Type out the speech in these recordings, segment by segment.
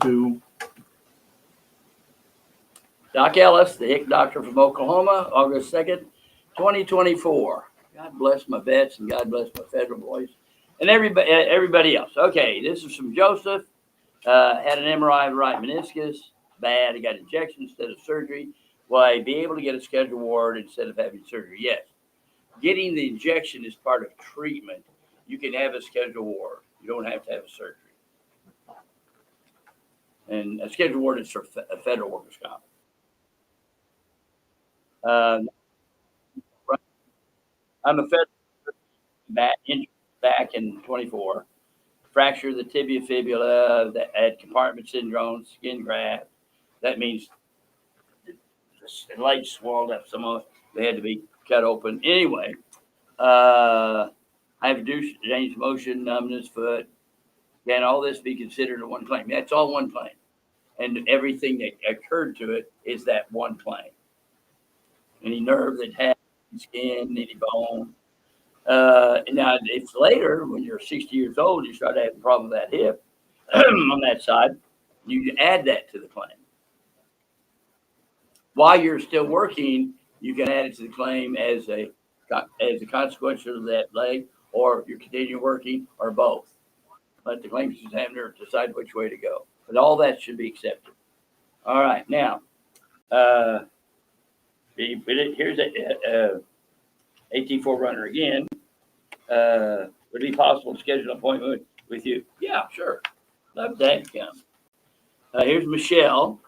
to Doc Ellis, the Hick Doctor from Oklahoma, August 2nd, 2024. God bless my vets and God bless my federal boys and everybody else. Okay, this is from Joseph. Had an MRI of the right meniscus. Bad. He got injections instead of surgery. Will I be able to get a scheduled ward instead of having surgery? Yes. Getting the injection is part of treatment. You can have a scheduled ward. You don't have to have a surgery. And a scheduled ward is for a federal workers' comp. I'm a federal injured back in 24. Fracture of the tibia fibula, that had compartment syndrome, skin graft. That means the legs swelled up some of it. They had to be cut open. Anyway, I have reduced range of motion, numbness, foot. Can all this be considered a one claim? That's all one claim. And everything that occurred to it is that one claim. Any nerve that had skin, any bone. Now, if later, when you're 60 years old, you start having a problem with that hip on that side, you add that to the claim. While you're still working, you can add it to the claim as a consequence of that leg, or you're continuing working, or both. Let the claims examiner decide which way to go. But all that should be accepted. All right, now, here's a AT4 runner again. Would it be possible to schedule an appointment with you? Yeah, sure. Love to have you come. Here's Michelle.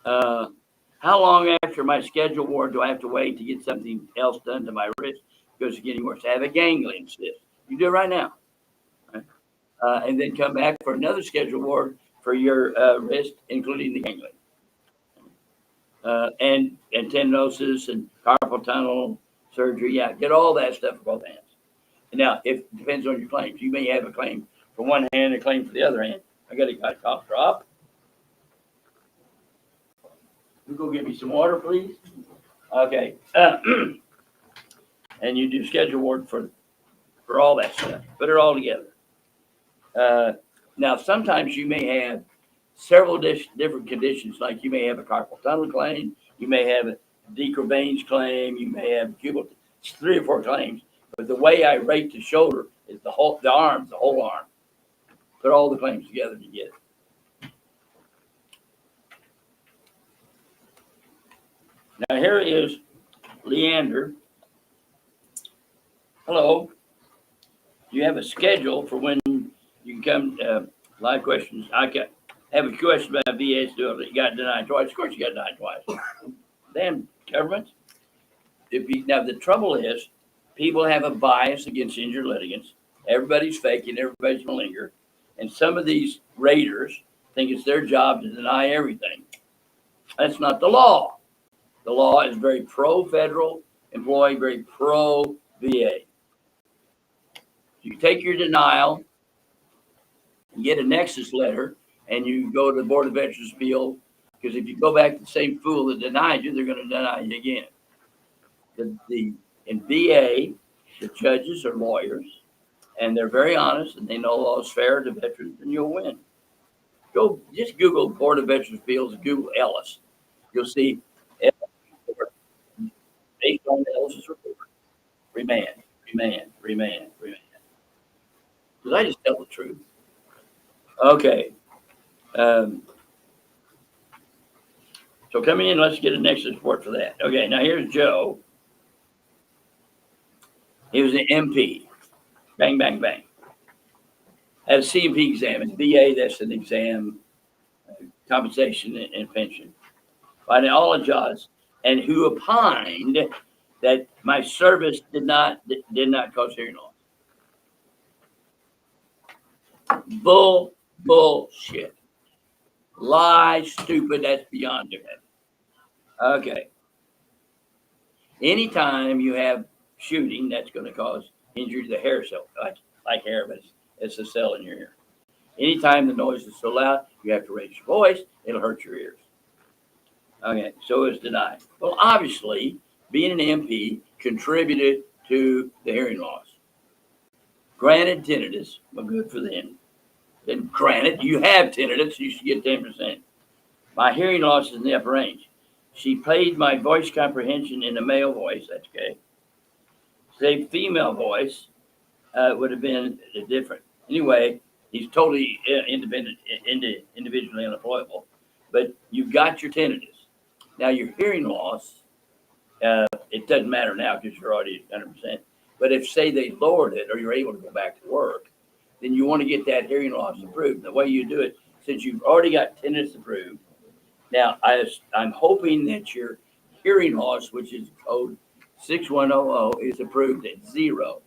How long after my scheduled ward do I have to wait to get something else done to my wrist because it's getting worse? I have a ganglion cyst. You do it right now. Right? And then come back for another scheduled ward for your wrist, including the ganglion. And tendinosis and carpal tunnel surgery. Yeah, get all that stuff for both hands. Now, it depends on your claims. You may have a claim for one hand, a claim for the other hand. I got a cough drop. You go get me some water, please. Okay. And you do schedule ward for all that stuff. Put it all together. Now, sometimes you may have several different conditions, like you may have a carpal tunnel claim, you may have a deeper veins claim, you may have it's 3 or 4 claims. But the way I rate the shoulder is the whole arm. Put all the claims together to get it. Now here is Leander. Hello. Do you have a schedule for when you can come? Live questions. I have a question about VA's doing it. You got denied twice. Of course you got denied twice. Damn governments. Now the trouble is, people have a bias against injured litigants. Everybody's faking, everybody's malinger. And some of these raiders think it's their job to deny everything. That's not the law. The law is very pro-federal employee, very pro-VA. You take your denial and get a nexus letter, and you go to the Board of Veterans Appeals, because if you go back to the same fool that denied you, they're going to deny you again. In VA, the judges are lawyers, and they're very honest, and they know law is fair to veterans, and you'll win. Just Google Board of Veterans Appeals, Google Ellis. You'll see Ellis report. Based on Ellis's report. Remand. Because I just tell the truth. Okay. So come in, let's get a nexus report for that. Okay, now here's Joe. He was an MP. Bang, bang, bang. Had a CMP exam. In VA, that's an exam, compensation and pension. By an ologist, and who opined that my service did not cause hearing loss. Bullshit. Lie, stupid, that's beyond it. Okay. Anytime you have shooting, that's going to cause injury to the hair cell, like hair, but it's a cell in your ear. Anytime the noise is so loud, you have to raise your voice, it'll hurt your ears. Okay, so it's denied. Well, obviously, being an MP contributed to the hearing loss. Granted tinnitus, but good for them. Then granted, you have tinnitus, you should get 10%. My hearing loss is in the upper range. She played my voice comprehension in a male voice. That's okay. Say female voice would have been different. Anyway, he's totally independent, individually unemployable. But you got your tinnitus. Now your hearing loss, it doesn't matter now because you're already 100%. But if say they lowered it or you're able to go back to work, then you want to get that hearing loss approved. The way you do it, since you've already got tinnitus approved, now I'm hoping that your hearing loss, which is code 6100, is approved at 0.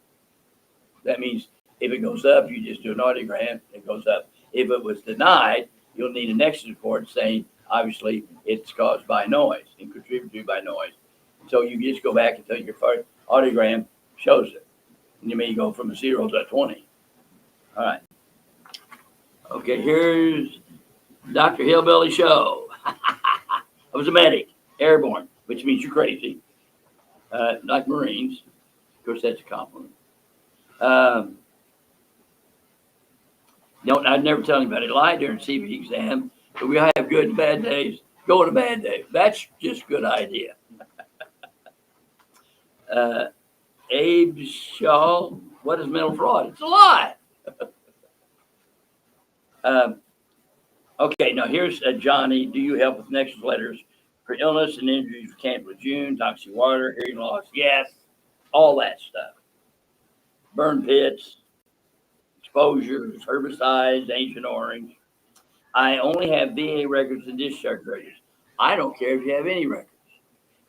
That means if it goes up, you just do an audiogram, it goes up. If it was denied, you'll need a nexus report saying, obviously, it's caused by noise and contributed by noise. So you just go back until your first audiogram shows it. And you may go from a 0 to a 20. All right. Okay, here's Dr. Hillbilly Show. I was a medic, airborne, which means you're crazy, like Marines. Of course, that's a compliment. No, I'd never tell anybody lie during CV exam, but we have good and bad days. Go on a bad day. That's just a good idea. Abe Shaw, what is mental fraud? It's a lie. Okay, now here's Johnny. Do you help with nexus letters for illness and injuries with Camp Lejeune, toxic water, hearing loss? Yes, all that stuff. Burn pits, exposures, herbicides, Ancient Orange. I only have VA records and discharge records. I don't care if you have any records.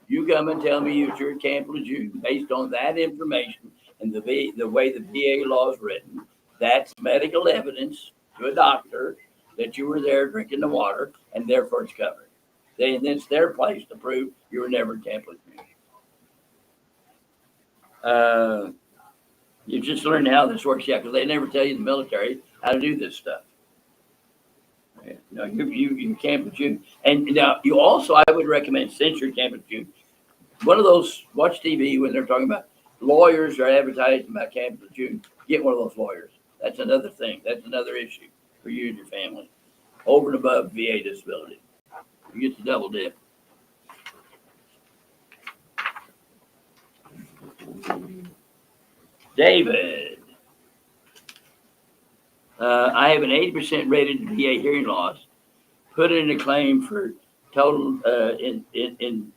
You come and tell me you're at Camp Lejeune based on that information and the way the VA law is written. That's medical evidence to a doctor that you were there drinking the water, and therefore it's covered. Then it's their place to prove you were never at Camp Lejeune. You just learn how this works, yeah, because they never tell you in the military how to do this stuff. No, you Camp Lejeune, and now you also, I would recommend, since you're Camp Lejeune, one of those, watch TV when they're talking about lawyers are advertising about Camp Lejeune. Get one of those lawyers. That's another thing. That's another issue for you and your family, over and above VA disability. You get the double dip. David, I have an 80% rated VA hearing loss. Put in a claim for total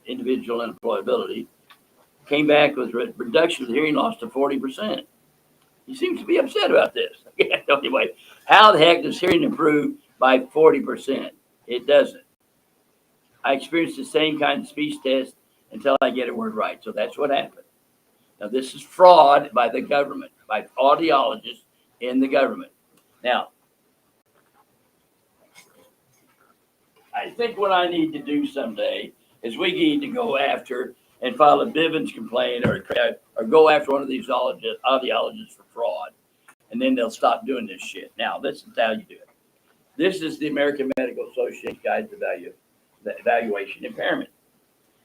individual unemployability. Came back with reduction of the hearing loss to 40%. He seems to be upset about this. Anyway, how the heck does hearing improve by 40%? It doesn't. I experienced the same kind of speech test until I get a word right. So that's what happened. Now, this is fraud by the government, by audiologists in the government. Now, I think what I need to do someday is we need to go after and file a Bivens complaint or go after one of these audiologists for fraud. And then they'll stop doing this shit. Now, this is how you do it. This is the American Medical Association Guide to Evaluation Impairment.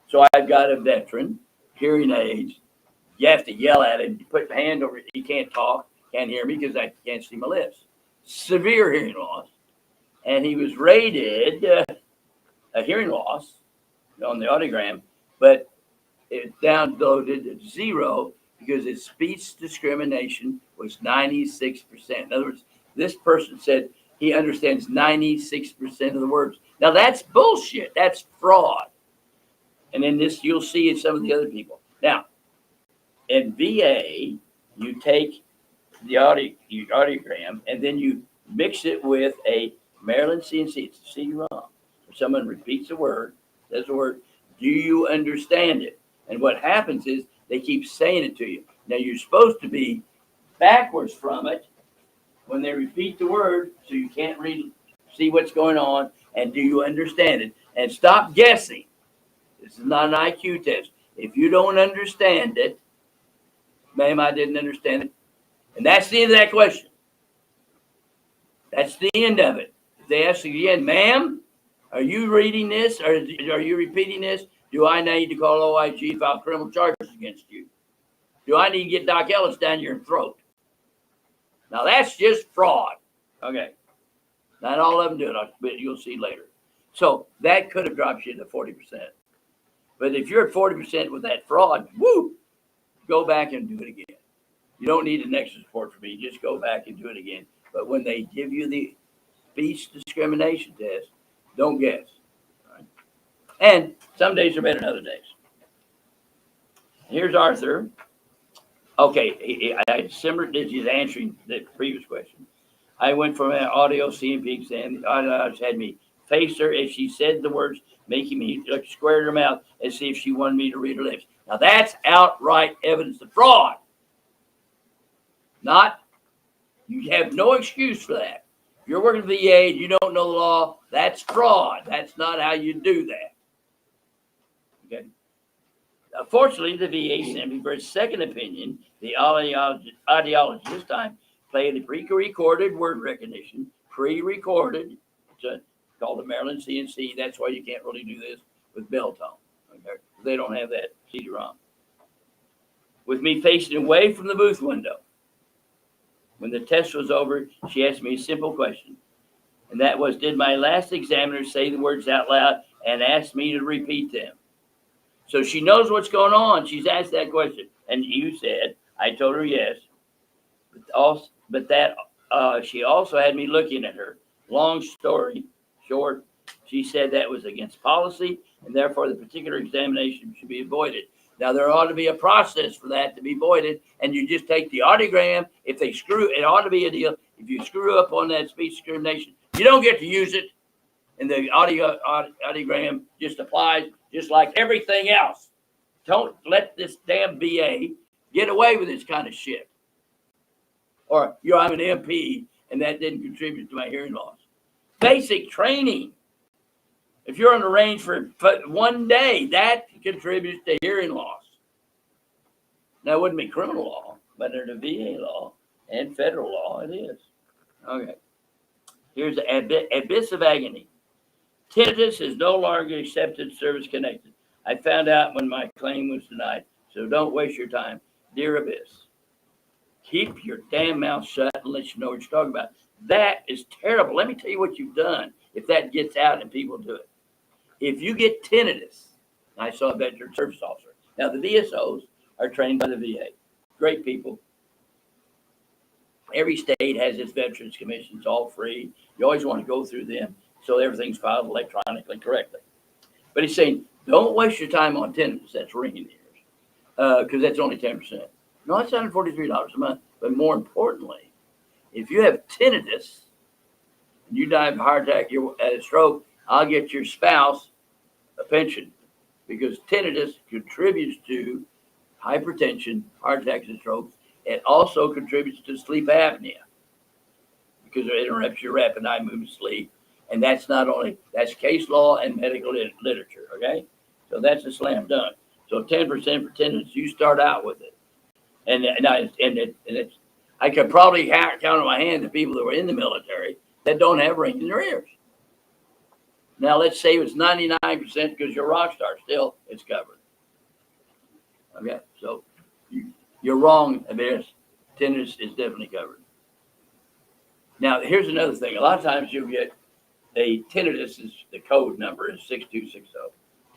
So I've got a veteran, hearing aids. You have to yell at him. You put your hand over it. He can't talk, can't hear me because I can't see my lips. Severe hearing loss. And he was rated a hearing loss on the audiogram, but it downloaded to 0 because his speech discrimination was 96%. In other words, this person said he understands 96% of the words. Now that's bullshit. That's fraud. And then this, you'll see in some of the other people. Now, in VA, you take the audiogram and then you mix it with a Maryland CNC. It's a CD-ROM. If someone repeats a word, says a word, do you understand it? And what happens is they keep saying it to you. Now you're supposed to be backwards from it when they repeat the word, so you can't see what's going on, and do you understand it? And stop guessing. This is not an IQ test. If you don't understand it, ma'am, I didn't understand it. And that's the end of that question. That's the end of it. If they ask you again, ma'am, are you reading this or are you repeating this? Do I need to call OIG and file criminal charges against you? Do I need to get W Ellis down your throat? Now that's just fraud. Okay. Not all of them do it, but you'll see later. So that could have dropped you to 40%. But if you're at 40% with that fraud, woo, go back and do it again. You don't need an extra support for me. Just go back and do it again. But when they give you the speech discrimination test, don't guess. Right? And some days are better than other days. Here's Arthur. Okay, similar to his answering the previous question. I went from an audio CMP exam. The audiologist had me face her as she said the words, making me look square in her mouth as if she wanted me to read her lips. Now that's outright evidence of fraud. Not, you have no excuse for that. If you're working for the VA and you don't know the law, that's fraud. That's not how you do that. Okay. Fortunately, the VA sent me for a second opinion. The audiologist this time played a pre-recorded word recognition, pre-recorded. It's called the Maryland CNC. That's why you can't really do this with bell tone. Okay? They don't have that CD-ROM. With me facing away from the booth window. When the test was over, she asked me a simple question. And that was, did my last examiner say the words out loud and asked me to repeat them? So she knows what's going on. She's asked that question. And you said, I told her yes. She also had me looking at her. Long story short, she said that was against policy, and therefore the particular examination should be avoided. Now, there ought to be a process for that to be avoided, and you just take the audiogram. If they screw, it ought to be a deal. If you screw up on that speech discrimination, you don't get to use it, and the audiogram just applies just like everything else. Don't let this damn VA get away with this kind of shit. Or, I'm an MP, and that didn't contribute to my hearing loss. Basic training. If you're on the range for 1 day, that contributes to hearing loss. Now, it wouldn't be criminal law, but under the VA law and federal law, it is. Okay. Here's the abyss of agony. Tinnitus is no longer accepted service connected. I found out when my claim was denied, so don't waste your time. Dear Abyss, keep your damn mouth shut and let you know what you're talking about. That is terrible. Let me tell you what you've done if that gets out and people do it. If you get tinnitus, I saw a veteran service officer. Now, the VSOs are trained by the VA. Great people. Every state has its Veterans Commission. It's all free. You always want to go through them so everything's filed electronically correctly. But he's saying, don't waste your time on tinnitus. That's ringing ears. Because that's only 10%. No, that's $143 a month. But more importantly, if you have tinnitus, and you die of a heart attack, you're at a stroke, I'll get your spouse a pension. Because tinnitus contributes to hypertension, heart attacks, and strokes. It also contributes to sleep apnea because it interrupts your rapid eye movement sleep. And that's not only, that's case law and medical literature, okay? So that's a slam dunk. So 10% for tinnitus, you start out with it. I could probably count on my hand the people that were in the military that don't have ring in their ears. Now, let's say it's 99% because you're a rock star. Still, it's covered. Okay, so you're wrong, Abyss. Tinnitus is definitely covered. Now, here's another thing. A lot of times you'll get a tinnitus, is the code number is 6260,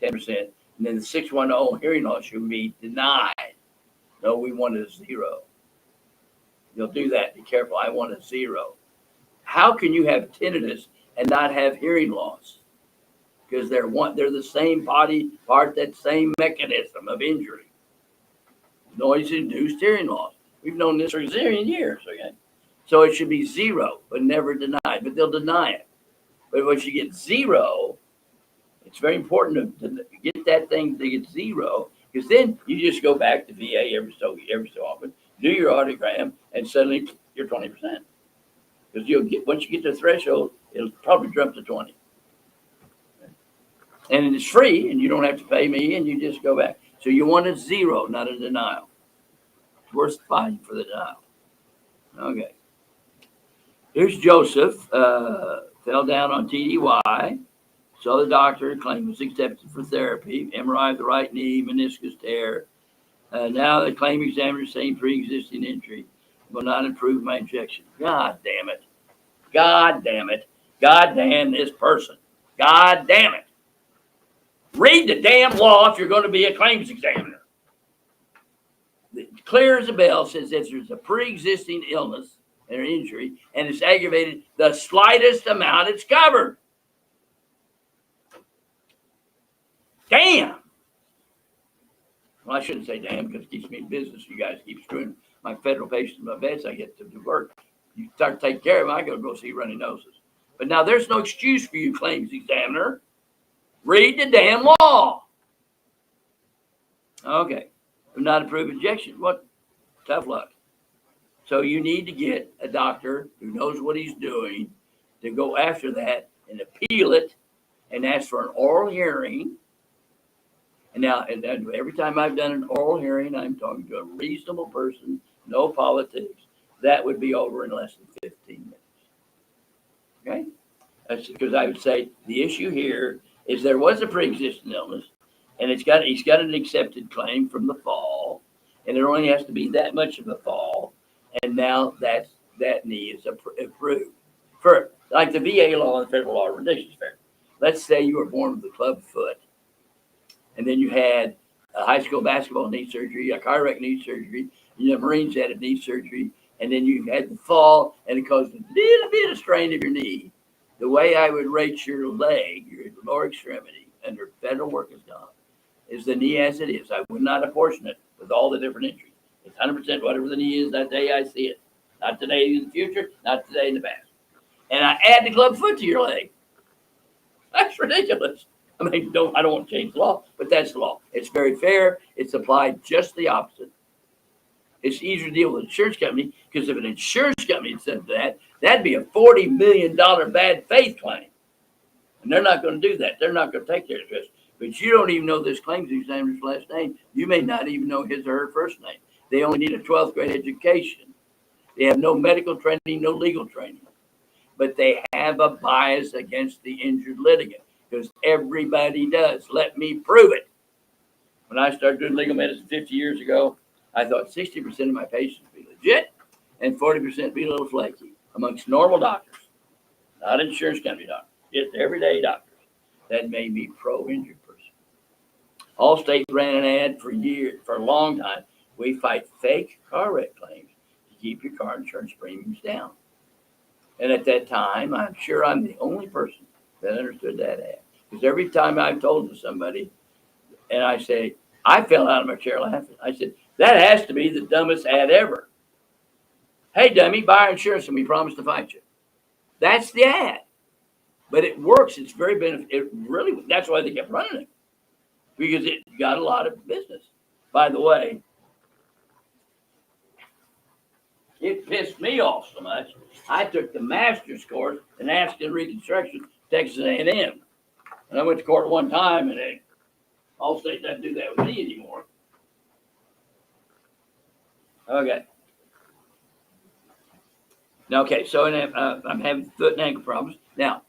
10%. And then the 610 hearing loss should be denied. No, we want a 0. You'll do that. Be careful. I want a 0. How can you have tinnitus and not have hearing loss? Because they're the same body part, that same mechanism of injury. Noise-induced hearing loss. We've known this for a zillion years, okay? So it should be 0, but never denied. But they'll deny it. But once you get 0, it's very important to get that thing to get 0, because then you just go back to VA every so often, do your audiogram, and suddenly you're 20%. Because once you get to the threshold, it'll probably jump to 20. And it's free, and you don't have to pay me, and you just go back. So you want a 0, not a denial. It's worth fighting for the denial. Okay. Here's Joseph. Fell down on TDY. Saw the doctor. Claim was accepted for therapy. MRI of the right knee, meniscus tear. Now the claim examiner saying pre-existing injury will not improve my injection. God damn it. God damn it. God damn this person. God damn it. Read the damn law if you're going to be a claims examiner. Clear as a bell says if there's a pre-existing illness or injury and it's aggravated, the slightest amount it's covered. Damn. Well, I shouldn't say damn because it keeps me in business. You guys keep screwing my federal patients, my vets. I get to do work. You start taking care of them, I go see runny noses. But now there's no excuse for you, claims examiner. Read the damn law. Okay. Not approved injection. What? Tough luck. So you need to get a doctor who knows what he's doing to go after that and appeal it and ask for an oral hearing. And now, and every time I've done an oral hearing, I'm talking to a reasonable person, no politics. That would be over in less than 15 minutes. Okay? That's because I would say the issue here is there was a pre-existing illness, and he's got an accepted claim from the fall, and it only has to be that much of a fall, and now that knee is approved. For like the VA law and the federal law are ridiculous. Let's say you were born with a club foot, and then you had a high school basketball knee surgery, a car wreck knee surgery, the Marines had a knee surgery, and then you had the fall, and it caused a little bit of strain of your knee. The way I would rate your leg, your lower extremity, under federal workers' comp, is the knee as it is. I would not apportion it with all the different injuries. It's 100% whatever the knee is that day I see it. Not today in the future, not today in the past. And I add the club foot to your leg. That's ridiculous. I mean, I don't want to change the law, but that's the law. It's very fair. It's applied just the opposite. It's easier to deal with an insurance company because if an insurance company said that, that'd be a $40 million bad faith claim. And they're not going to do that. They're not going to take their risk. But you don't even know this claims examiner's last name. You may not even know his or her first name. They only need a 12th grade education. They have no medical training, no legal training. But they have a bias against the injured litigant because everybody does. Let me prove it. When I started doing legal medicine 50 years ago, I thought 60% of my patients would be legit and 40% be a little flaky amongst normal doctors, not insurance company doctors, just everyday doctors. That made me pro-injured person. Allstate ran an ad for a long time. We fight fake car wreck claims to keep your car insurance premiums down. And at that time, I'm sure I'm the only person that understood that ad. Because every time I've told to somebody, and I say, I fell out of my chair laughing. I said, that has to be the dumbest ad ever. Hey, dummy, buy our insurance and we promise to fight you. That's the ad. But it works. It's very beneficial. That's why they kept running it. Because it got a lot of business. By the way, it pissed me off so much. I took the master's course in African Reconstruction, Texas A&M. And I went to court one time, and Allstate doesn't do that with me anymore. Okay. Okay, so I'm having foot and ankle problems. Now,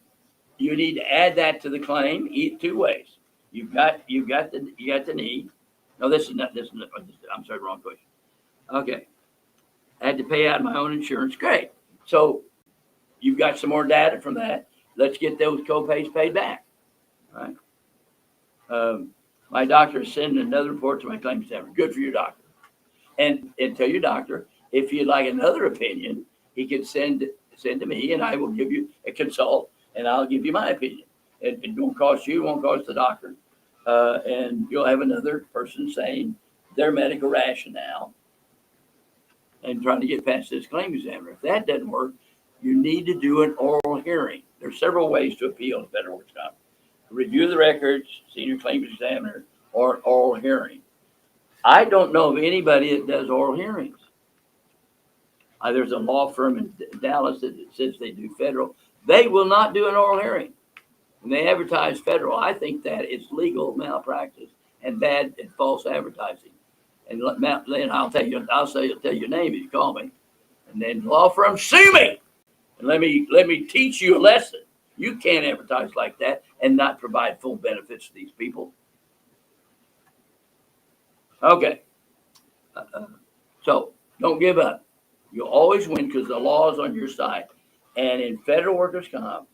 you need to add that to the claim two ways. You've got the knee. No, this is not. I'm sorry, wrong question. Okay. I had to pay out my own insurance. Great. So you've got some more data from that. Let's get those co-pays paid back. All right. My doctor is sending another report to my claims examiner. Good for your doctor. And tell your doctor, if you'd like another opinion, he can send to me and I will give you a consult and I'll give you my opinion. It won't cost you, it won't cost the doctor. And you'll have another person saying their medical rationale and trying to get past this claim examiner. If that doesn't work, you need to do an oral hearing. There's several ways to appeal to federal workers' comp. Review the records, senior claims examiner, or an oral hearing. I don't know of anybody that does oral hearings. There's a law firm in Dallas that says they do federal. They will not do an oral hearing. When they advertise federal, I think that it's legal malpractice and bad and false advertising. And then I'll tell your name if you call me. And then law firm, sue me. And let me teach you a lesson. You can't advertise like that and not provide full benefits to these people. Okay. So don't give up. You'll always win because the law is on your side. And in federal workers' comp,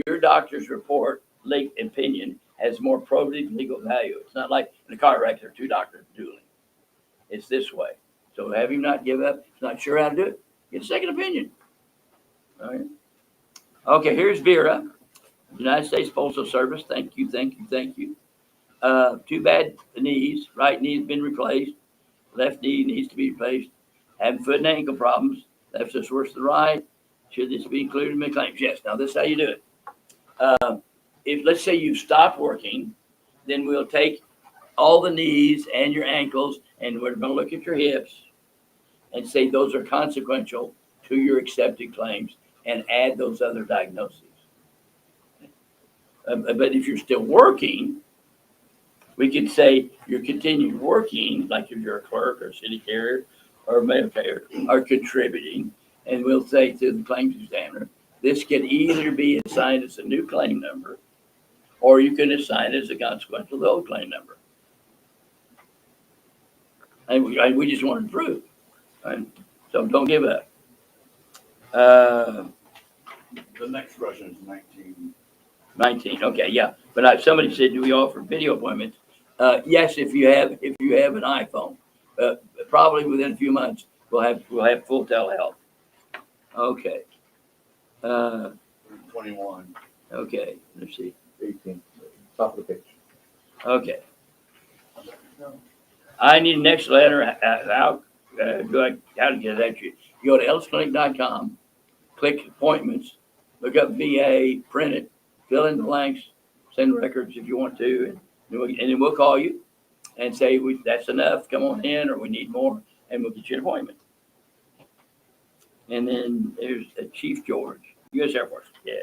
your doctor's report, legal opinion, has more probative legal value. It's not like in a car wreck, there are two doctors dueling. It's this way. So have him not give up. He's not sure how to do it. Get a second opinion. All right. Okay, here's Vera, United States Postal Service. Thank you, thank you, thank you. Too bad the knees. Right knee's been replaced. Left knee needs to be replaced. Having foot and ankle problems. Left's just worse than right. Should this be included in my claims? Yes. Now this is how you do it. If let's say you stop working, then we'll take all the knees and your ankles, and we're going to look at your hips and say those are consequential to your accepted claims and add those other diagnoses. But if you're still working, we could say you're continuing working, like if you're a clerk or city carrier or mail carrier, are contributing, and we'll say to the claims examiner, this can either be assigned as a new claim number, or you can assign it as a consequence of the old claim number. And we just want to improve. Right? So don't give up. The next question is 19. 19. Okay, yeah. But somebody said, do we offer video appointments? Yes, if you have an iPhone. Probably within a few months we'll have full telehealth. Okay. 21. Okay. Let's see. 18, top of the page. Okay. I need an next letter. How to get that? You go to ellisclinic.com, click appointments, look up VA, print it, fill in the blanks, send records if you want to, and then we'll call you and say that's enough. Come on in, or we need more, and we'll get you an appointment. And then there's Chief George, U.S. Air Force. Yay.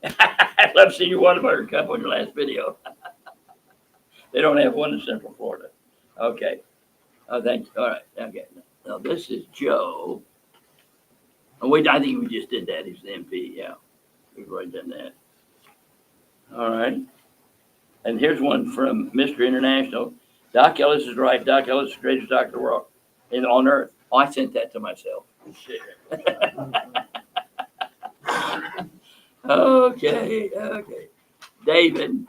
I love seeing your Whataburger cup on your last video. They don't have one in Central Florida. Okay. Oh, thank you. All right. Okay. Now this is Joe. Oh, wait, I think we just did that. He's the MP. Yeah. We've already done that. All right. And here's one from Mr. International. Doc Ellis is right. Doc Ellis is the greatest doctor in the world on earth. Oh, I sent that to myself. Okay. David.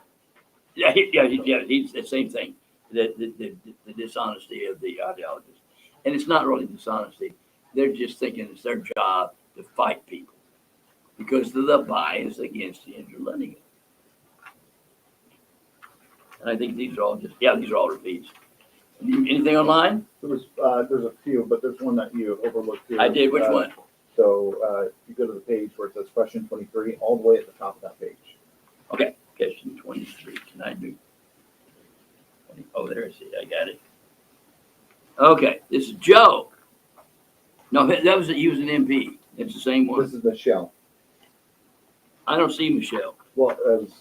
Yeah, he's the same thing. The dishonesty of the audiologist. And it's not really dishonesty. They're just thinking it's their job to fight people because of the bias against the interlinear. And I think these are all repeats. Anything online? There's a few, but there's one that you overlooked here. I did. Which one? So you go to the page where it says question 23, all the way at the top of that page. Okay, question 23. Can I do? Oh, there it is. I got it. Okay, this is Joe. No, that was he was an MP. It's the same one. This is Michelle. I don't see Michelle. Well,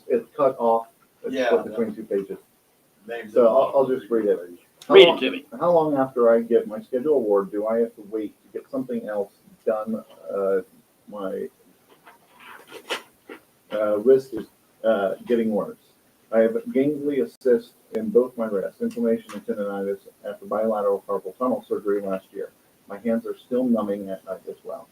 it's cut off. It's split between two pages. So I'll just read it. Read it to me. How long after I get my schedule award do I have to wait to get something else done? My wrist is getting worse. I have ganglion cyst in both my wrists, inflammation and tendonitis after bilateral carpal tunnel surgery last year. My hands are still numbing at night as well.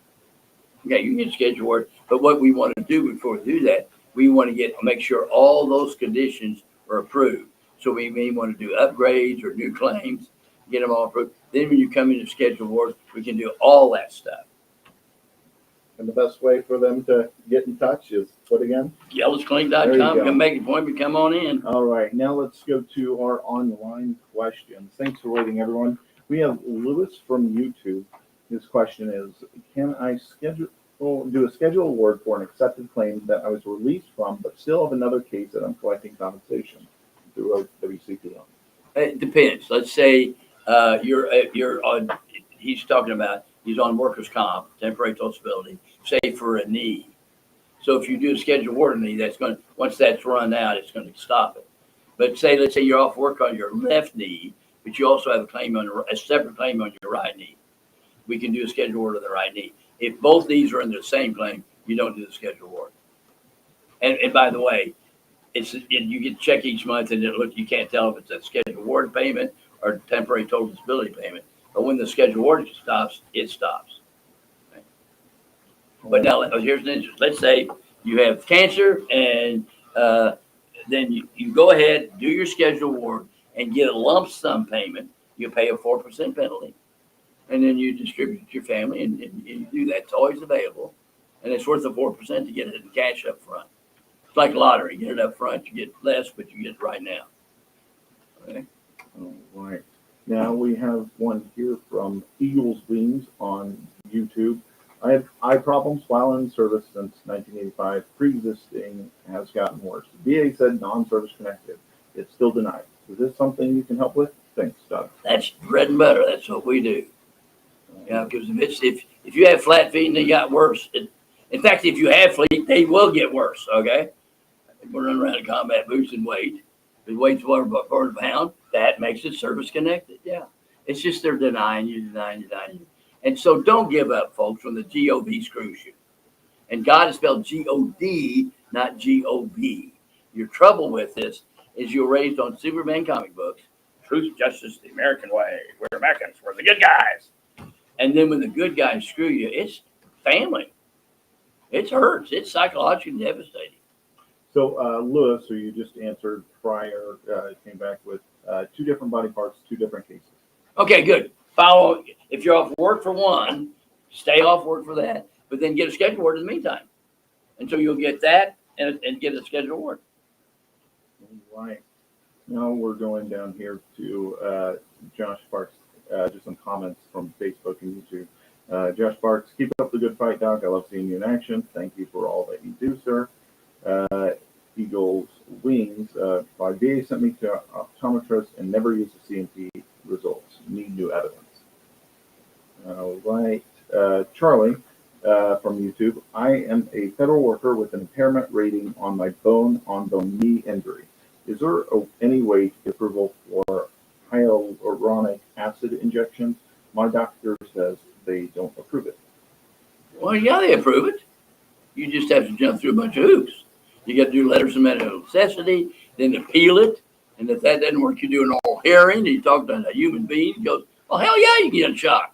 Yeah, you can schedule work, but what we want to do before we do that, we want to make sure all those conditions are approved. So we may want to do upgrades or new claims, get them all approved. Then when you come in to schedule work, we can do all that stuff. And the best way for them to get in touch is what again? ellisclinic.com. Come make an appointment. Come on in. All right, now let's go to our online questions. Thanks for waiting, everyone. We have Lewis from YouTube. His question is, can I do a schedule award for an accepted claim that I was released from, but still have another case that I'm collecting compensation through WCP on? It depends. Let's say you're on. He's talking about he's on workers' comp, temporary total disability, say for a knee. So if you do a scheduled award knee, that's going to once that's run out, it's going to stop it. But let's say you're off work on your left knee, but you also have a separate claim on your right knee. We can do a scheduled award of the right knee. If both these are in the same claim, you don't do the scheduled award. And by the way, you get a check each month, and you can't tell if it's a scheduled award payment or temporary total disability payment. But when the scheduled award stops, it stops. Okay. But now here's an interest. Let's say You have cancer, and then you go ahead, do your scheduled ward, and get a lump sum payment. You pay a 4% penalty, and then you distribute it to your family, and you do that. It's always available, and it's worth the 4% to get it in cash up front. It's like lottery. Get it up front, you get less, but you get it right now. Okay. All right. Now we have one here from Eagles Wings on YouTube. I had eye problems while in service since 1985. Pre-existing has gotten worse. The VA said non-service connected. It's still denied. Is this something you can help with? Thanks, Doug. That's bread and butter. That's what we do. Yeah, because if you have flat feet and they got worse, in fact, if you have feet, they will get worse. Okay. We're running around in combat boots and weight. If weight's over a pound, that makes it service connected. Yeah. It's just they're denying you. And so don't give up, folks, when the GOV screws you. And God is spelled G-O-D, not G-O-B. Your trouble with this is you're raised on Superman comic books, truth, justice, the American way. We're Americans. We're the good guys. And then when the good guys screw you, it's family. It hurts. It's psychologically devastating. So, Lewis, who you just answered prior, came back with 2 different body parts, 2 different cases. Okay, good. Follow. If you're off work for one, stay off work for that, but then get a scheduled word in the meantime. And so you'll get that and get a scheduled word. All right. Now we're going down here to Josh Sparks, just some comments from Facebook and YouTube. Josh Sparks, keep up the good fight, Doc. I love seeing you in action. Thank you for all that you do, sir. Eagles Wings, my VA sent me to optometrist and never used the CMP results. Need new evidence. All right. Charlie from YouTube. I am a federal worker with an impairment rating on my bone-on-bone knee injury. Is there any way to get approval for hyaluronic acid injections? My doctor says they don't approve it. Well, yeah, they approve it. You just have to jump through a bunch of hoops. You got to do letters of medical necessity, then appeal it. And if that doesn't work, you do an oral hearing, and you talk to a human being. He goes, well, hell yeah, you get a shot.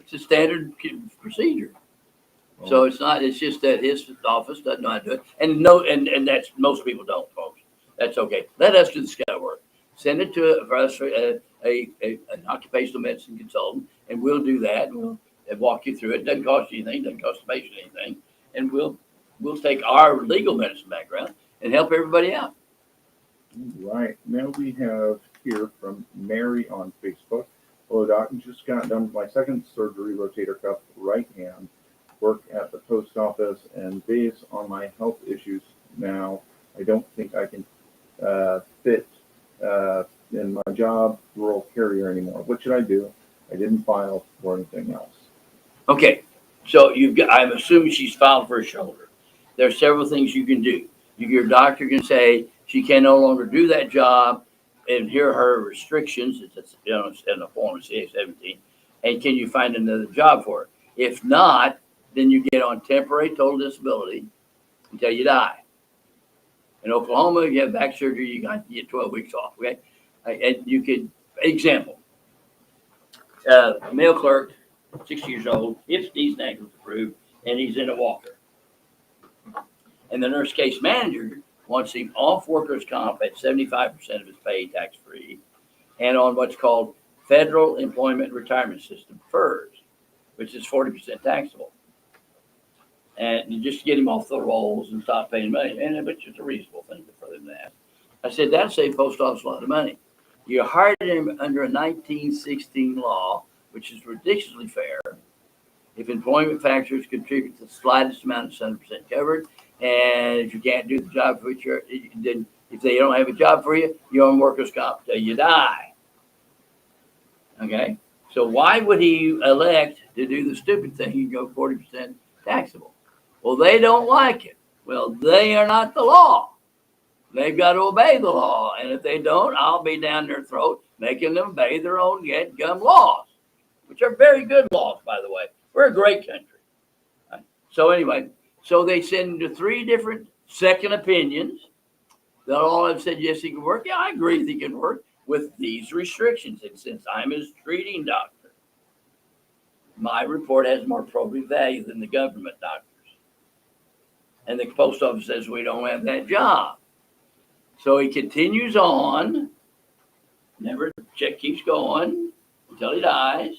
It's a standard procedure. So it's not, it's just that his office doesn't know how to do it. And that's, most people don't, folks. That's okay. Let us do the scout work. Send it to an occupational medicine consultant, and we'll do that. And we'll walk you through it. It doesn't cost you anything. Doesn't cost the patient anything. And we'll take our legal medicine background and help everybody out. Right. Now we have here from Mary on Facebook. Hello, Doc. Just got done with my second surgery, rotator cuff right hand. Work at the post office, and based on my health issues now, I don't think I can fit in my job rural carrier anymore. What should I do? I didn't file for anything else. Okay. So I'm assuming she's filed for a shoulder. There are several things you can do. Your doctor can say she can no longer do that job, and here are her restrictions. It's in the form of CA-17. And can you find another job for her? If not, then you get on temporary total disability until you die. In Oklahoma, if you have back surgery, you got to get 12 weeks off. Okay, and you could example. Male clerk, 60 years old, hips, knees, and ankles approved, and he's in a walker. And the nurse case manager wants him off workers' comp at 75% of his pay tax-free and on what's called Federal Employment Retirement System, FERS, which is 40% taxable. And just to get him off the rolls and stop paying money, and it's just a reasonable thing for them to ask. I said, that'll save post office a lot of money. You hired him under a 1916 law, which is ridiculously fair. If employment factors contribute to the slightest amount of 7% covered, and if you can't do the job for which then if they don't have a job for you, you're on workers' comp till you die. Okay? So why would he elect to do the stupid thing and go 40% taxable? Well, they don't like it. Well, they are not the law. They've got to obey the law. And if they don't, I'll be down their throat making them obey their own gum laws, which are very good laws, by the way. We're a great country. Right? So anyway, so they send to 3 different second opinions. They'll all have said, yes, he can work. Yeah, I agree he can work with these restrictions. And since I'm his treating doctor, my report has more probative value than the government doctors. And the post office says, we don't have that job. So he continues on, check keeps going until he dies.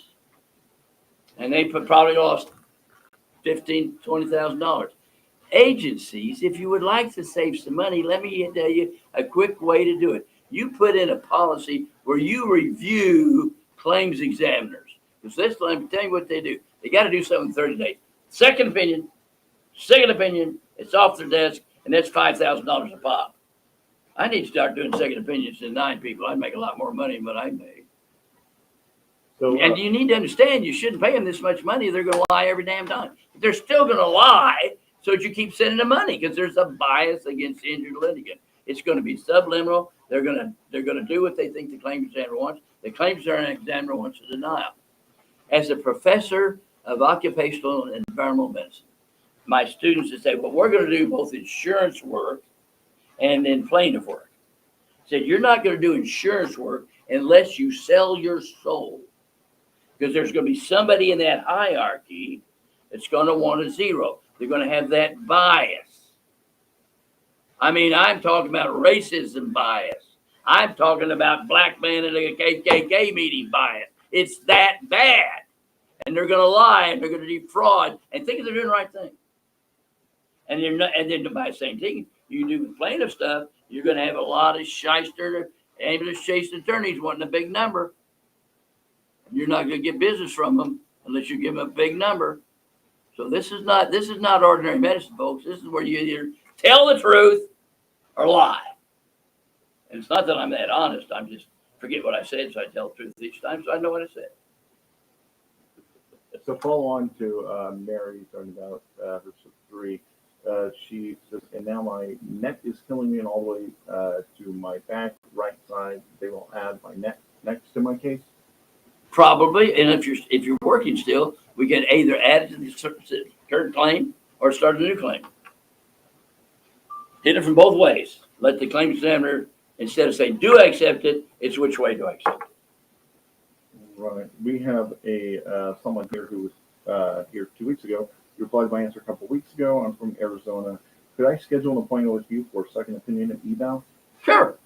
And they probably lost $15,000, $20,000. Agencies, if you would like to save some money, let me tell you a quick way to do it. You put in a policy where you review claims examiners. Because this, let me tell you what they do. They got to do something in 30 days. Second opinion, it's off their desk, and that's $5,000 a pop. I need to start doing second opinions to 9 people. I'd make a lot more money than what I make. So, And you need to understand, you shouldn't pay them this much money. They're going to lie every damn time. But they're still going to lie, so that you keep sending them money because there's a bias against the injured litigant. It's going to be subliminal. They're going to do what they think the claims examiner wants. The claims examiner wants a denial. As a professor of occupational and environmental medicine, my students would say, well, we're going to do both insurance work and then plaintiff work. Said, you're not going to do insurance work unless you sell your soul. Because there's going to be somebody in that hierarchy that's going to want a zero. They're going to have that bias. I mean, I'm talking about racism bias. I'm talking about black man at a KKK meeting bias. It's that bad. And they're going to lie and they're going to defraud and think they're doing the right thing. And then by the same thing, you do with plaintiff stuff, you're going to have a lot of shyster, ambulance chasing attorneys wanting a big number. You're not going to get business from them unless you give them a big number. So this is not ordinary medicine, folks. This is where you either tell the truth or lie. And it's not that I'm that honest. I'm just forget what I said, so I tell the truth each time, so I know what I said. So follow on to Mary talking about her 3. She says, and now my neck is killing me, and all the way to my back, right side. They will add my neck next to my case. Probably, and if you're working still, we can either add it to the current claim or start a new claim. Hit it from both ways. Let the claim examiner, instead of saying, do I accept it, it's which way do I accept it? Right. We have someone here who was here 2 weeks ago. You replied to my answer a couple weeks ago. I'm from Arizona. Could I schedule an appointment with you for second opinion and eval? Sure.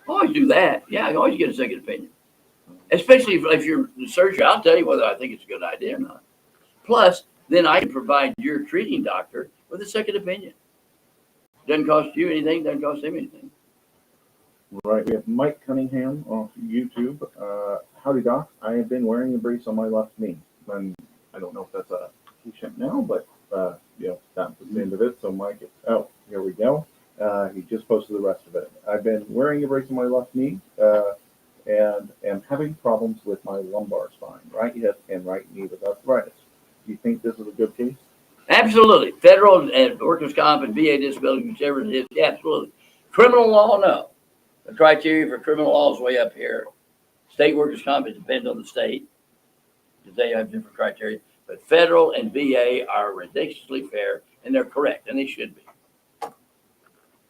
Always do that. Yeah, I always get a second opinion. Especially if you're the surgeon, I'll tell you whether I think it's a good idea or not. Plus, then I can provide your treating doctor with a second opinion. Doesn't cost you anything, doesn't cost him anything. Right. We have Mike Cunningham on YouTube. Howdy, Doc. I have been wearing a brace on my left knee. And I don't know if that's a patient now, but that was the end of it. So Mike, here we go. He just posted the rest of it. I've been wearing a brace on my left knee and am having problems with my lumbar spine, right hip and right knee with arthritis. Do you think this is a good case? Absolutely. Federal and workers' comp and VA disability, whichever it is, absolutely. Criminal law, no. The criteria for criminal law is way up here. State workers' comp, it depends on the state, because they have different criteria. But federal and VA are ridiculously fair, and they're correct, and they should be.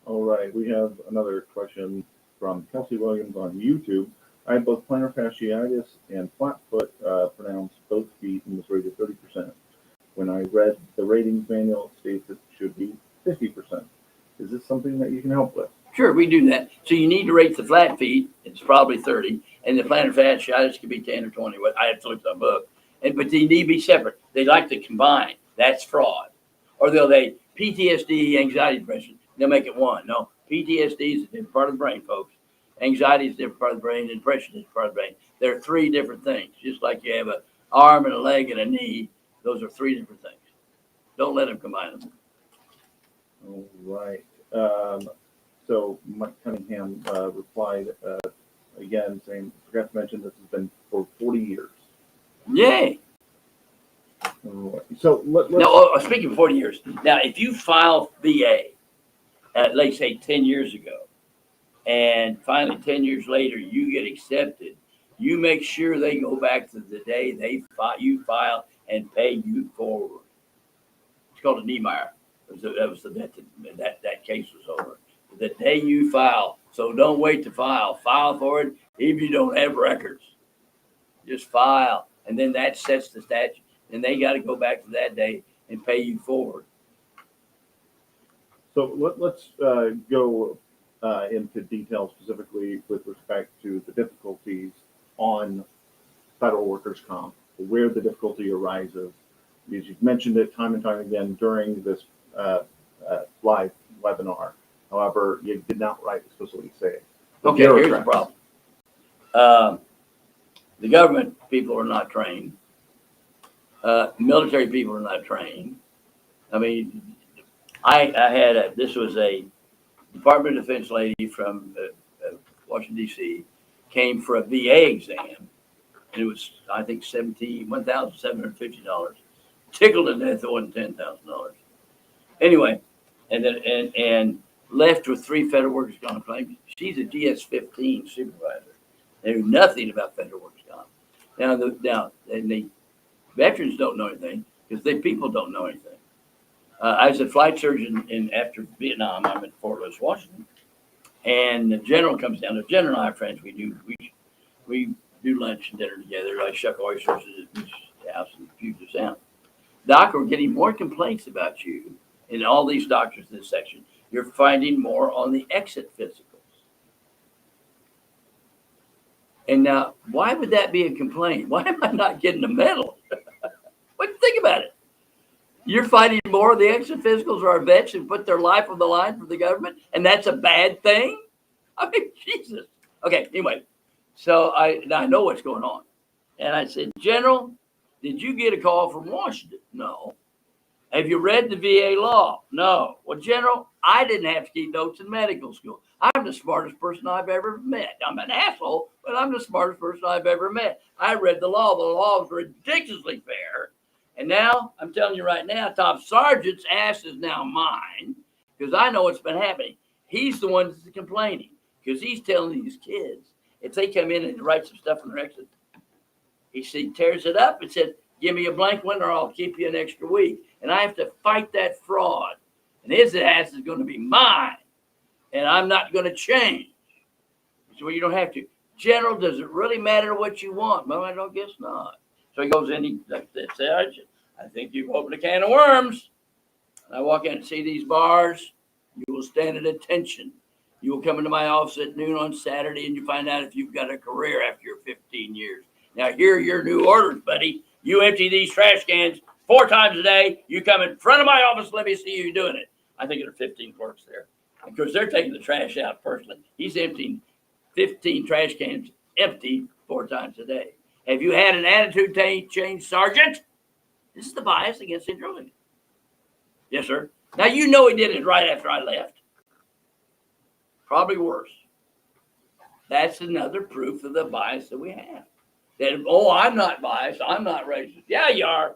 All right. We have another question from Kelsey Williams on YouTube. I have both plantar fasciitis and flat foot, pronounced both feet, and was rated 30%. When I read the ratings manual, it states it should be 50%. Is this something that you can help with? Sure, we do that. So you need to rate the flat feet. It's probably 30, and the plantar fasciitis could be 10 or 20. I have to look at the book. But they need to be separate. They like to combine. That's fraud. Or they PTSD, anxiety, depression. They'll make it one. No, PTSD is a different part of the brain, folks. Anxiety is a different part of the brain, and depression is a part of the brain. There are 3 different things. Just like you have an arm and a leg and a knee, those are 3 different things. Don't let them combine them. All right. So Mike Cunningham replied again saying, forgot to mention this has been for 40 years. Yay. So Now, speaking of 40 years, now if you file VA, let's say 10 years ago, and finally 10 years later you get accepted, you make sure they go back to the day you file and pay you forward. It's called a Niemeyer. That case was over. The day you file. So don't wait to file. File for it if you don't have records. Just file. And then that sets the statute. And they got to go back to that day and pay you forward. So let's go into detail specifically with respect to the difficulties on federal workers' comp, where the difficulty arises. Because you've mentioned it time and time again during this live webinar. However, you did not explicitly say it. Okay, here's the problem. The government people are not trained. Military people are not trained. I mean, this was a Department of Defense lady from Washington, D.C., came for a VA exam, and it was, I think, $1,750. Tickled to death it wasn't $10,000. Anyway, and left with 3 federal workers' comp claims. She's a GS-15 supervisor. They knew nothing about federal workers' comp. Now the veterans don't know anything because the people don't know anything. I was a flight surgeon after Vietnam. I'm in Fort Lewis, Washington, and the general comes down. The general and I are friends. We do lunch and dinner together. I shuck oysters at his house in Puget Sound. Doc, we're getting more complaints about you, and all these doctors in this section. You're finding more on the exit physicals. And now, why would that be a complaint? Why am I not getting a medal? What do you think about it? You're fighting more of the exit physicals or our vets who put their life on the line for the government, and that's a bad thing? I mean, Jesus. Okay, anyway, so I know what's going on. And I said, General, did you get a call from Washington? No. Have you read the VA law? No. Well, General, I didn't have to keep notes in medical school. I'm the smartest person I've ever met. I'm an asshole, but I'm the smartest person I've ever met. I read the law. The law is ridiculously fair. And now, I'm telling you right now, Top Sergeant's ass is now mine because I know what's been happening. He's the one that's complaining because he's telling these kids, if they come in and write some stuff on their exit, he tears it up and said, give me a blank one or I'll keep you an extra week. And I have to fight that fraud. And his ass is going to be mine. And I'm not going to change. So you don't have to. General, does it really matter what you want? Well, I don't guess not. So he goes in, he said, I think you've opened a can of worms. And I walk in and see these bars. You will stand at attention. You will come into my office at noon on Saturday and you find out if you've got a career after your 15 years. Now, here are your new orders, buddy. You empty these trash cans 4 times a day. You come in front of my office. Let me see you doing it. I think there are 15 clerks there. Because they're taking the trash out personally. He's emptying 15 trash cans empty 4 times a day. Have you had an attitude change, Sergeant? This is the bias against intrusion. Yes, sir. Now, you know he did it right after I left. Probably worse. That's another proof of the bias that we have. That, I'm not biased. I'm not racist. Yeah, you are.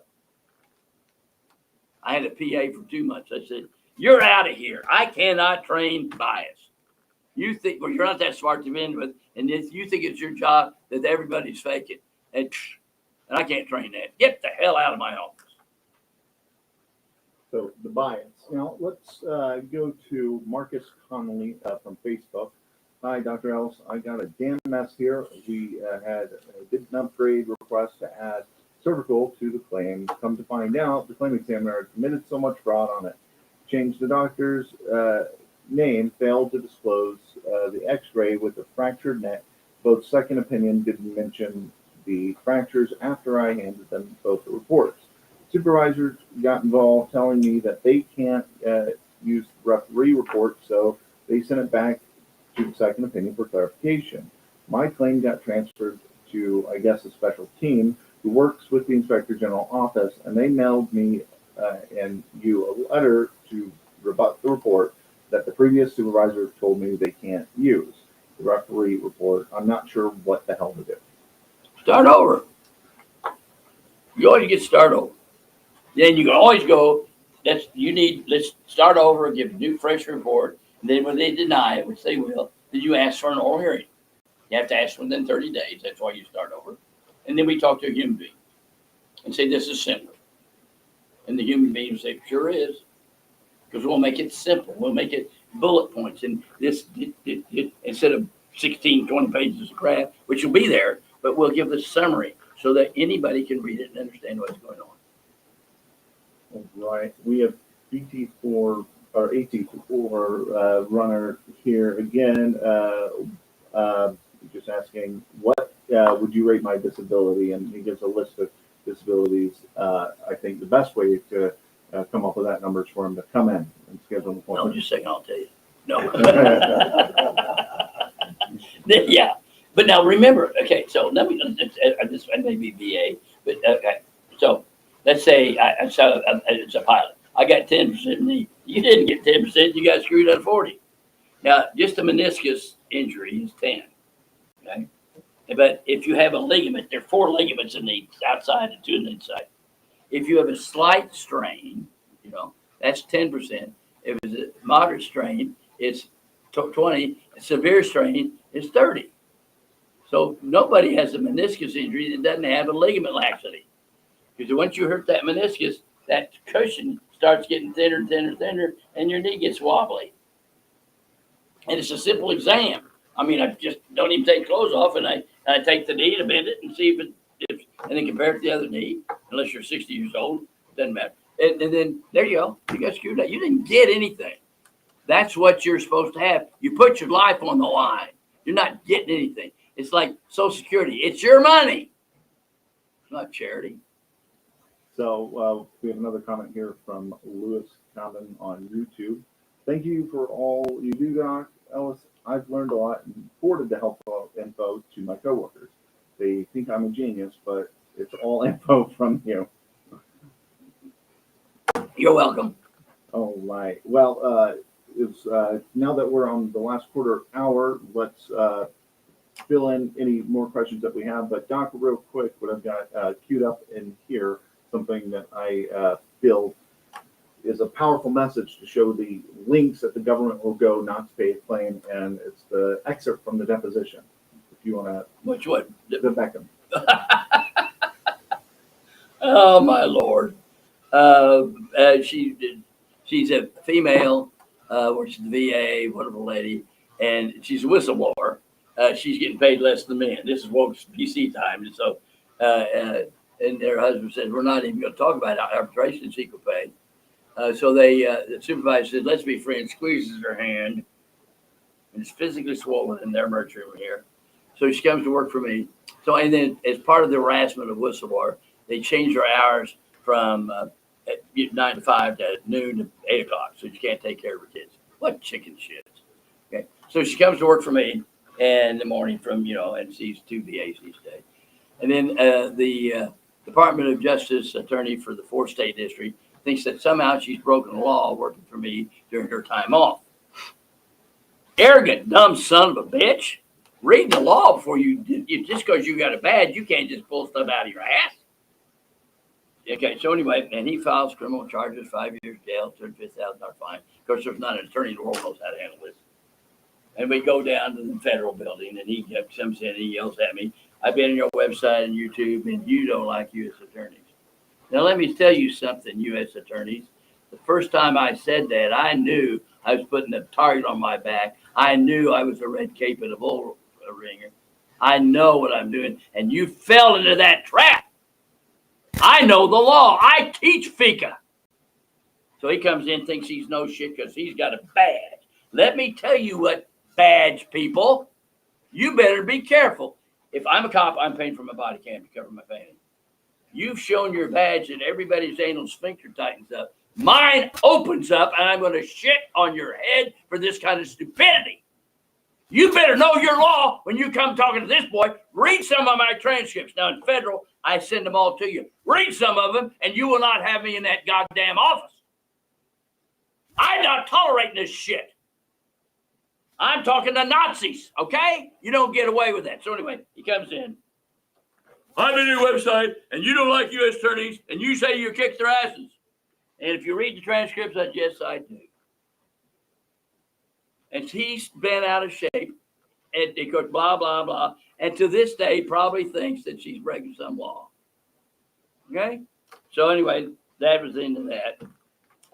I had a PA for 2 months. I said, you're out of here. I cannot train bias. You think, well, you're not that smart to begin with, and you think it's your job that everybody's faking. And I can't train that. Get the hell out of my office. So the bias. Now let's go to Marcus Connolly from Facebook. Hi, Dr. Ellis. I got a damn mess here. We did an upgrade request to add cervical to the claim. Come to find out, the claim examiner committed so much fraud on it. Changed the doctor's name, failed to disclose the x-ray with a fractured neck. Both second opinion didn't mention the fractures after I handed them both the reports. Supervisors got involved telling me that they can't use the referee report, so they sent it back to the second opinion for clarification. My claim got transferred to, I guess, a special team who works with the Inspector General office, and they mailed me and you a letter to rebut the report that the previous supervisor told me they can't use. The referee report, I'm not sure what the hell to do. Start over. You always get start over. Then you can always go, let's start over and give a new fresh report. And then when they deny it, which they will, then you ask for an oral hearing. You have to ask within 30 days. That's why you start over. And then we talk to a human being and say, this is simple. And the human being will say, sure is. Because we'll make it simple. We'll make it bullet points. And this, instead of 16, 20 pages of crap, which will be there, but we'll give the summary so that anybody can read it and understand what's going on. All right. We have BT4 our AT4 runner here again, just asking, what would you rate my disability? And he gives a list of disabilities. I think the best way to come up with that number is for him to come in and schedule an No, appointment. just a second, I'll tell you. No. Yeah, but now remember, okay, so let me, this may be VA, but, okay, so let's say it's a pilot. I got 10% knee. You didn't get 10%, you got screwed on 40. Now, just a meniscus injury is 10, okay? But if you have a ligament, there are 4 ligaments in the outside and 2 in the inside. If you have a slight strain, that's 10%. If it's a moderate strain, it's 20. Severe strain is 30. So nobody has a meniscus injury that doesn't have a ligament laxity. Because once you hurt that meniscus, that cushion starts getting thinner and thinner and thinner, and your knee gets wobbly. And it's a simple exam. I mean, I just don't even take clothes off, and I take the knee to bend it and see if and then compare it to the other knee. Unless you're 60 years old, doesn't matter. And then there you go. You got screwed up. You didn't get anything. That's what you're supposed to have. You put your life on the line. You're not getting anything. It's like Social Security. It's your money. It's not charity. So we have another comment here from Lewis Common on YouTube. Thank you for all you do, Doc Ellis. I've learned a lot and forwarded the helpful info to my coworkers. They think I'm a genius, but it's all info from you. You're welcome. All right. Well, now that we're on the last quarter hour, let's fill in any more questions that we have. But Doc, real quick, what I've got queued up in here, something that I feel is a powerful message to show the links that the government will go not to pay a claim, and it's the excerpt from the deposition. If you want to, Which one? the Beckham. Oh my Lord. She's a female, works at the VA, wonderful lady, and she's a whistleblower. She's getting paid less than men. This is woke PC time, and so and their husband said, we're not even going to talk about arbitration and equal pay. So the supervisor said, let's be friends, squeezes her hand, and it's physically swollen in their merch room here. So she comes to work for me. So, and then as part of the harassment of whistleblower, they changed her hours from 9 to 5 to noon to 8 o'clock. So she can't take care of her kids. What chicken shit. Okay. So she comes to work for me in the morning from, and sees 2 VAs each day. And then the Department of Justice attorney for the 4th State District thinks that somehow she's broken the law working for me during her time off. Arrogant, dumb son of a bitch. Read the law before you just because you got a badge, you can't just pull stuff out of your ass. Okay, so anyway, and he files criminal charges, 5 years jail, $35,000 fine. Of course, there's not an attorney in the world knows how to handle this. And we go down to the federal building, and he comes in and he yells at me, I've been on your website and YouTube, and you don't like U.S. attorneys. Now, let me tell you something, U.S. attorneys. The first time I said that, I knew I was putting a target on my back. I knew I was a red cape and a bull ringer. I know what I'm doing, and you fell into that trap. I know the law. I teach FICA. So he comes in, thinks he's no shit because he's got a badge. Let me tell you what, badge people, you better be careful. If I'm a cop, I'm paying for my body cam to cover my fanny. You've shown your badge and everybody's anal sphincter tightens up. Mine opens up, and I'm going to shit on your head for this kind of stupidity. You better know your law when you come talking to this boy. Read some of my transcripts. Now, in federal, I send them all to you. Read some of them, and you will not have me in that goddamn office. I'm not tolerating this shit. I'm talking to Nazis, okay? You don't get away with that. So anyway, he comes in. I'm in your website, and you don't like U.S. attorneys, and you say you kick their asses. And if you read the transcripts, yes, I do. And he's been out of shape, and he goes blah, blah, blah. And to this day, probably thinks that she's breaking some law. Okay? So anyway, that was the end of that.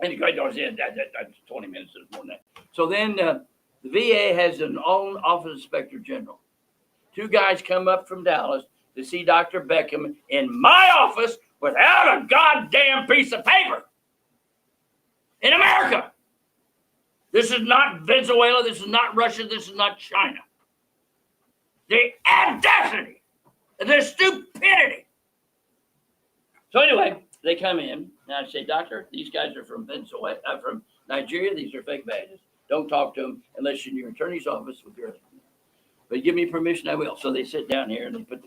And that's 20 minutes more than that. So then the VA has an own office inspector general. 2 guys come up from Dallas to see Dr. Beckham in my office without a goddamn piece of paper in America. This is not Venezuela. This is not Russia. This is not China. The audacity, the stupidity. So anyway, they come in, and I say, Doctor, these guys are from Venezuela, from Nigeria. These are fake badges. Don't talk to them unless you're in your attorney's office with your. But give me permission, I will. So they sit down here and they put,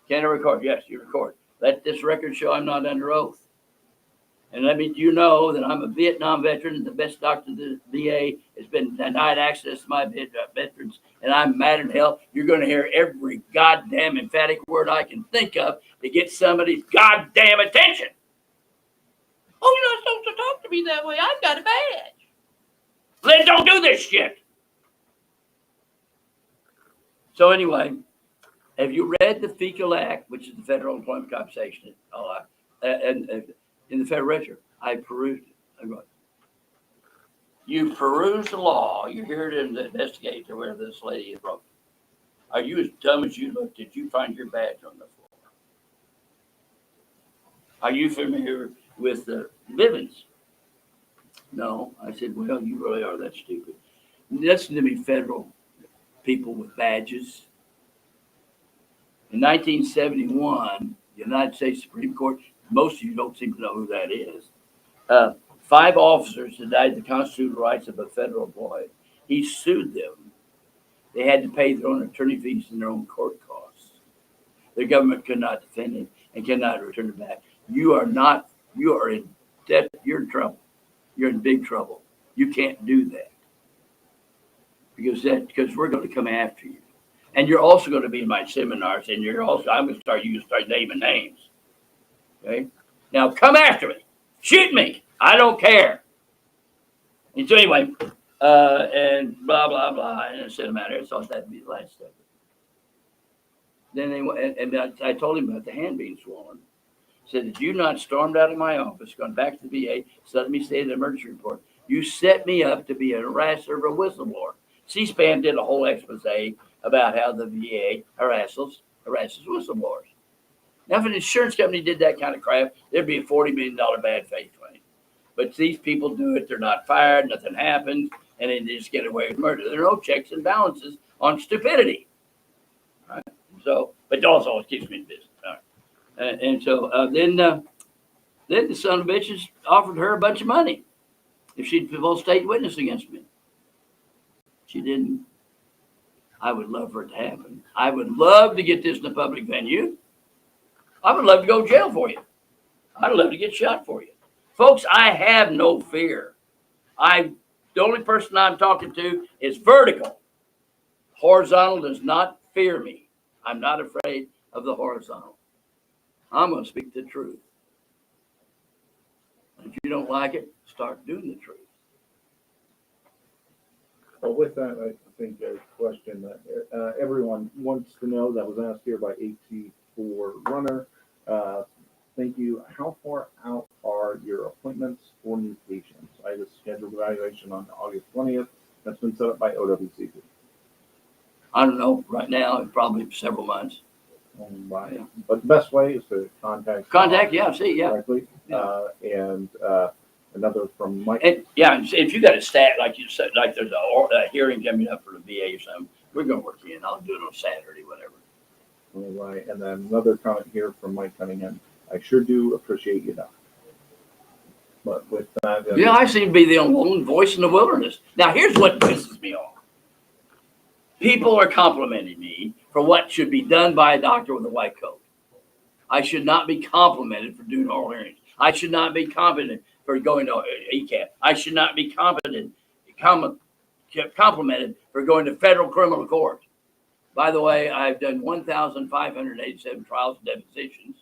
can I record? Yes, you record. Let this record show I'm not under oath. And let me, you know that I'm a Vietnam veteran and the best doctor the VA has been denied access to my veterans. And I'm mad at hell. You're going to hear every goddamn emphatic word I can think of to get somebody's goddamn attention. Oh, you're not supposed to talk to me that way. I've got a badge. Then don't do this shit. So anyway, have you read the FECAL Act, which is the Federal Employment Compensation, and in the Federal Register? I perused it. I wrote, you peruse the law. You're here to investigate to where this lady is broken. Are you as dumb as you look? Did you find your badge on the floor? Are you familiar with the Bivens? No. I said, well, you really are that stupid. Listen to me, federal people with badges. In 1971, the United States Supreme Court, most of you don't seem to know who that is. 5 officers denied the constitutional rights of a federal employee. He sued them. They had to pay their own attorney fees and their own court costs. The government could not defend him and cannot return it back. You are in debt. You're in trouble. You're in big trouble. You can't do that. Because we're going to come after you. And you're also going to be in my seminars, and I'm going to start naming names. Okay? Now come after me. Shoot me. I don't care. And so anyway, and blah, blah, blah. And I sent him out there. So that'd be the last step. Then I told him about the hand being swollen. Said, did you not stormed out of my office, gone back to the VA, let me say the emergency report. You set me up to be a harasser or a whistleblower. C-SPAN did a whole expose about how the VA harasses whistleblowers. Now, if an insurance company did that kind of crap, there'd be a $40 million bad faith claim. But these people do it. They're not fired. Nothing happens. And then they just get away with murder. There are no checks and balances on stupidity. Right? So, but also it keeps me in business. All right. And so then the son of a bitches offered her a bunch of money if she'd full state witness against me. She didn't. I would love for it to happen. I would love to get this in a public venue. I would love to go to jail for you. I'd love to get shot for you. Folks, I have no fear. The only person I'm talking to is vertical. Horizontal does not fear me. I'm not afraid of the horizontal. I'm going to speak the truth. If you don't like it, start doing the truth. Well, with that, I think a question that everyone wants to know that was asked here by AT4 Runner. Thank you. How far out are your appointments for new patients? I just scheduled evaluation on August 20th. That's been set up by OWCP. I don't know. Right now, probably several months. But the best way is to contact. Directly. And another from Mike. And if you got a stat like you said, like there's a hearing coming up for the VA or something, we're gonna work you in. I'll do it on Saturday, whatever. All right, and then another comment here from Mike Cunningham. I sure do appreciate you, Doc. But with that, I seem to be the only voice in the wilderness. Now, here's what pisses me off. People are complimenting me for what should be done by a doctor with a white coat. I should not be complimented for doing oral hearings. I should not be competent for going to ECAP. I should not be complimented for going to federal criminal court. By the way, I've done 1,587 trials and depositions.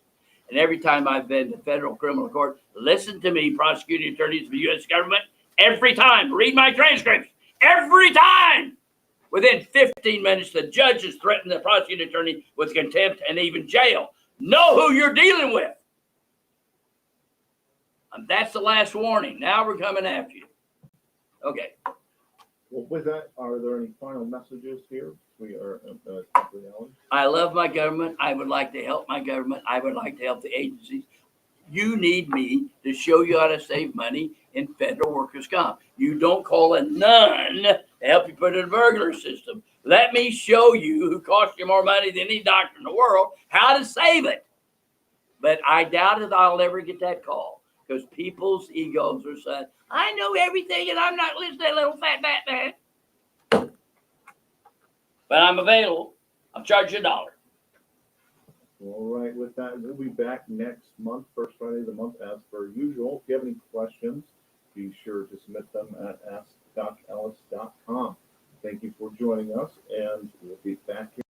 And every time I've been to federal criminal court, listen to me, prosecuting attorneys of the U.S. government, every time, read my transcripts, every time. Within 15 minutes, the judge has threatened the prosecuting attorney with contempt and even jail. Know who you're dealing with. And that's the last warning. Now we're coming after you. Okay. Well, with that, are there any final messages here? We are I love my government. I would like to help my government. I would like to help the agencies. You need me to show you how to save money in federal workers' comp. You don't call a nun to help you put in a burglar system. Let me show you, who costs you more money than any doctor in the world, how to save it. But I doubt if I'll ever get that call because people's egos are saying, I know everything and I'm not listening to that little fat Batman. But I'm available. I'll charge you $1. All right, with that, we'll be back next month, first Friday of the month, as per usual. If you have any questions, be sure to submit them at askdocellis.com. Thank you for joining us, and we'll be back here.